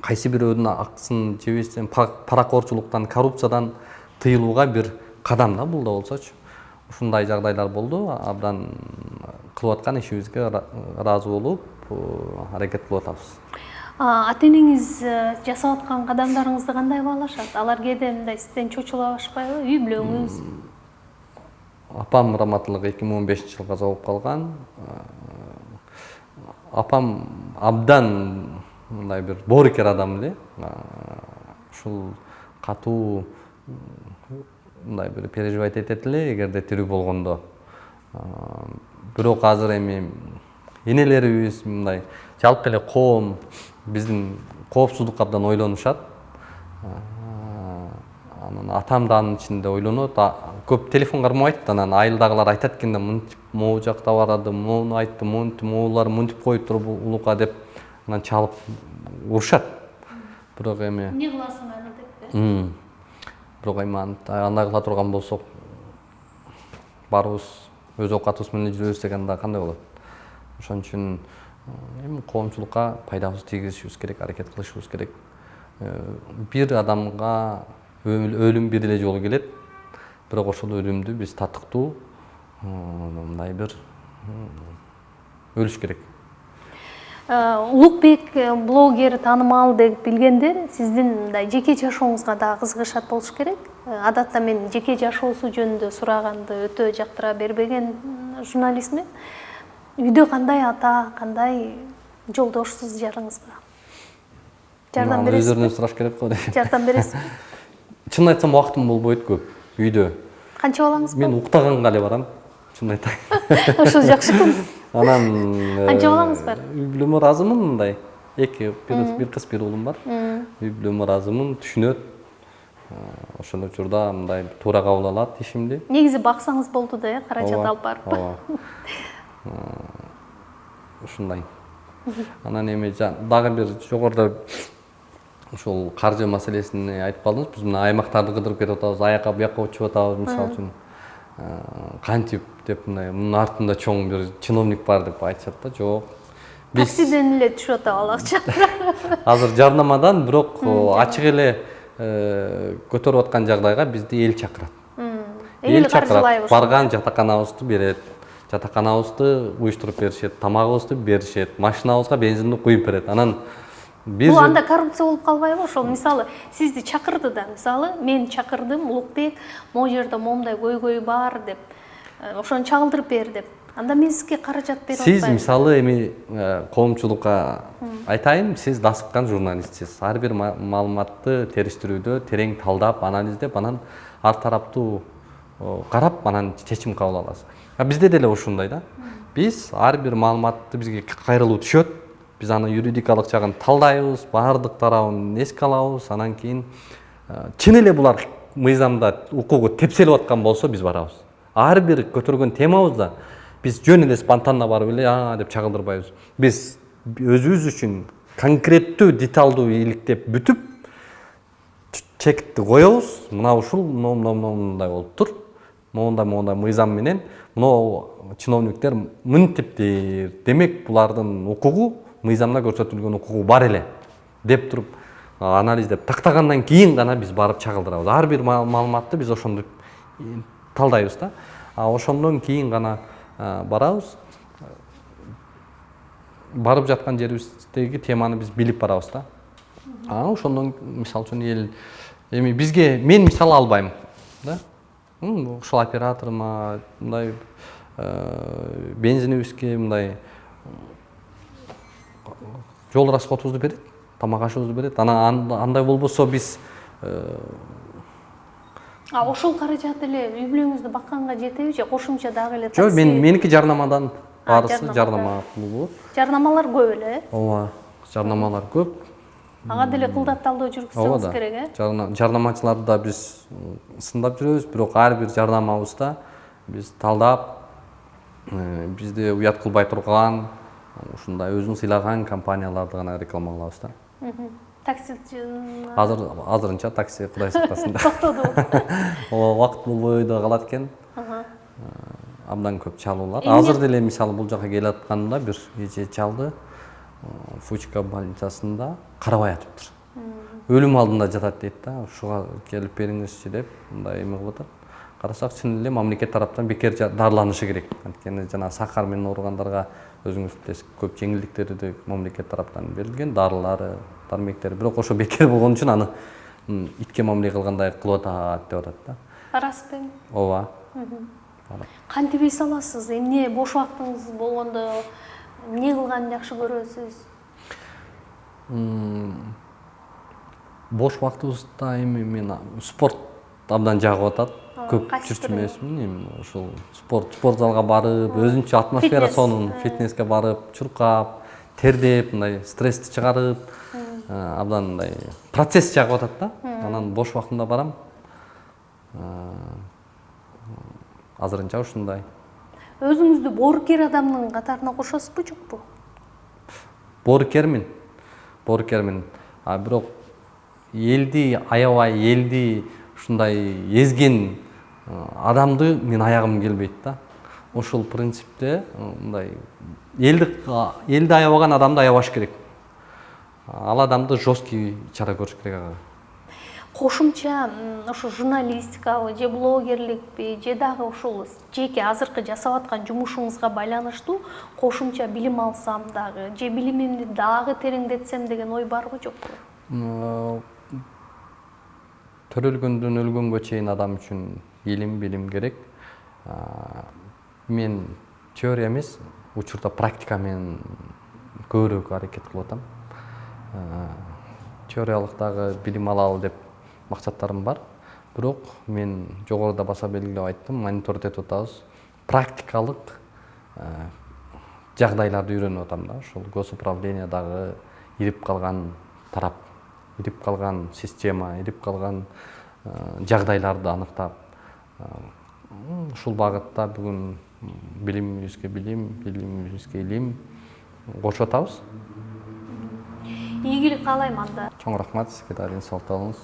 кайсы бирөөнүн акысын жебестен, паракорчулуктан, коррупциядан тыйылууга бир кадам да бул да болсочу. Ушундай жагдайлар болду. Абдан кылып аткан ишибизге ыраазы болуп, аракет кылып атабыз. Ата энеңиз жасап аткан кадамдарыңызды кандай баалашат? Алар кээде мындай сизден чочулабашпайбы? Үй бүлөңүз? Апам раматылык 2015-жылы каза болуп калган. Апам абдан мындай бир боорукер адам эле. Ушул катуу мындай бир переживать этет эле эгерде тирүү болгондо. Бирок азыр эми энелерибиз мындай жалпы эле коом биздин коопсуздукка абдан ойлонушат. Анан атам да анын ичинде ойлонот. Көп телефон кармабайт, анан айылдагылар айтат экен да, мынтип могу жакта барады, моуну айтты, монтип, могулар мынтип коюп туруп улука деп анан чалып урушат. Бирок эми эмне кыласың аны деппи? Бирок эми андай кыла турган болсок, баарыбыз өз оокатыбыз менен жүрөбүз деген да кандай болот? Ошон үчүн эми коомчулукка пайдабызды тийгизишибиз керек, аракет кылышыбыз керек. Бир адамга өлүм бир эле жолу келет, бирок ошол өлүмдү биз татыктуу мындай бир өлүш керек. Улукбек блогер, таанымал деп билгендер сиздин мындай жеке жашооңузга да кызыгышат болуш керек. Адатта мен жеке жашоосу жөнүндө сураганды өтө жактыра бербеген журналистмин. Үйдө кандай ата, кандай жолдошсуз жарыңызга? Жардам бересизби? Өздөрүнөн сураш керек го. Жардам бересизби? Чын айтсам убактым болбойт көп үйдө. Канча балаңыз бар? Мен уктаганга эле барам, чын айтайын. Ошол жакшы. Анан Канча балаңыз бар? Үй бүлөмө ыраазымын, мындай. Бир кыз, бир уулум бар. Үй бүлөмө ыраазымын, түшүнөт. Ошол учурда мындай туура кабыл алат ишимди. Негизи баксаңыз болду да, каражат алып барып. Ушундай. Анан эми дагы бир жогоруда ушул каржы маселесин айтып калдыңыз. Биз мына аймактарды кыдырып кетип атабыз, аяка буяка учуп атабыз, мисалы үчүн. Кантип деп мындай, мунун артында чоң бир чиновник бар деп айтышат да. Жок. Таксиден эле түшүп атат ал акча. Азыр жарнамадан, бирок ачык эле көтөрүп аткан жагдайга бизди эл чакырат. Эл чакырат, барган жатаканабызды берет. Жатаканабызды уюштуруп беришет, тамагыбызды беришет, машинабызга бензинди куюп берет. Анан бул анда коррупция болуп калбайбы? Ошол мисалы сизди чакырды да, мисалы мен чакырдым, Улукбек могу жерде момундай көйгөй бар деп, ошону чагылдырып бер деп. Анда мен сизге каражат берип атпайбы? Сиз мисалы эми коомчулукка айтайын, сиз дасыккан журналистсиз. Ар бир маалыматты териштирүүдө терең талдап, анализдеп, анан ар тараптуу карап анан чечим кабыл аласыз. Бизде деле ушундай да. Биз ар бир маалыматты бизге кайрылуу түшөт. Биз аны юридикалык жагын талдайбыз, баардык тарабын эске алабыз, анан кийин чын эле булар мыйзамда укугу тепселип аткан болсо биз барабыз. Ар бир көтөргөн темабызда биз жөн эле спонтанно барып эле деп чагылдырбайбыз. Биз өзүбүз үчүн конкреттүү, деталдуу иликтеп бүтүп чекти коебуз. Мына ушул мындай болуп тур. Моундай мыйзам менен мына чиновниктер мынтиптир. Демек булардын укугу мыйзамда көрсөтүлгөн укугу бар эле деп туруп анализдеп тактагандан кийин гана биз барып чагылдырабыз. Ар бир маалыматты биз ошондо талдайбыз да. Ошондон кийин гана барабыз. Барып жаткан жерибиздеги теманы биз билип барабыз да. Ошондон мисалы үчүн эми бизге мен мисал албайм да. Ушул операторума мындай бензинибизге мындай жол расходубузду берет, тамак ашыбызды берет. Андай болбосо биз ошол каражат эле үй бүлөңүздү бакканга жетеби же кошумча дагы эле такси? Жок, меники жарнамадан баарысы жарнама пулу болот. Жарнамалар көп эле? Ооба, жарнамалар көп. Ага деле кылдат талдоо жүргүзсөңүз керек, Жарнамачыларды да биз сындап жүрөбүз, бирок ар бир жарнамабызда биз талдап, бизде уят кылбай турган, ушундай өзүн сыйлаган компанияларды гана реклама кылабыз да. Такси азырынча такси кудай сактасын. Токтоду. Убакыт болбой да калат экен. Абдан көп чалуулар. Азыр деле мисалы бул жака келип атканда бир эже чалды. Фучка больницасында карабай атыптыр. Өлүм алдында жатат дейт да. Ушуга келип бериңизчи деп мындай эме кылып атат. Карасак чын эле мамлекет тараптан бекер дарыланышы керек. Анткени жана сахар менен ооругандарга өзүңүз билесиз, көп жеңилдиктерди мамлекет тараптан берилген, дарылары, дармектери. Бирок ошо бекер болгон үчүн аны итке мамиле кылгандай кылып атат деп атат да. Распы? Ооба. Кантип эс аласыз? Эмне бош убактыңыз болгондо эмне кылганды жакшы көрөсүз? Бош убактыбызда эми мен спорт абдан жагып атат. Көп жүрчү эмесмин. Ошол спорт залга барып, өзүнчө атмосфера сонун, фитнеске барып, чуркап, тердеп, мындай стрессти чыгарып, абдан мындай процесс жагып атат да. Анан бош убактымда барам. Азырынча ушундай. Өзүңүздү боорукер адамдын катарына кошосузбу, жокпу? Боорукермин. Бирок элди аябай, элди ушундай эзген адамды мен аягым келбейт да. Ошол принципте мындай элди аябаган адамды аябаш керек. Ал адамды жесткий чара көрүш керек ага. Кошумча ошо журналистикабы же блогерликпи же дагы ушул жеке азыркы жасап аткан жумушуңузга байланыштуу кошумча билим алсам дагы же билимимди дагы тереңдетсем деген ой барбы, жокпу? Төрөлгөндөн өлгөнгө чейин адам үчүн билим керек. Мен теория эмес, учурда практика менен көбүрөөк аракет кылып атам. Теориялык дагы билим алалы деп максаттарым бар. Бирок мен жогоруда баса белгилеп айттым, мониторить этип атабыз. Практикалык жагдайларды үйрөнүп атам да. Ошол госуправлениядагы ирип калган тарап, ирип калган система, ирип калган жагдайларды аныктап, ушул багытта бүгүн билимибизге билим, билимибизге илим кошуп атабыз. Ийгилик каалайм анда. Чоң рахмат, сизге да ден соолуктук болуңуз.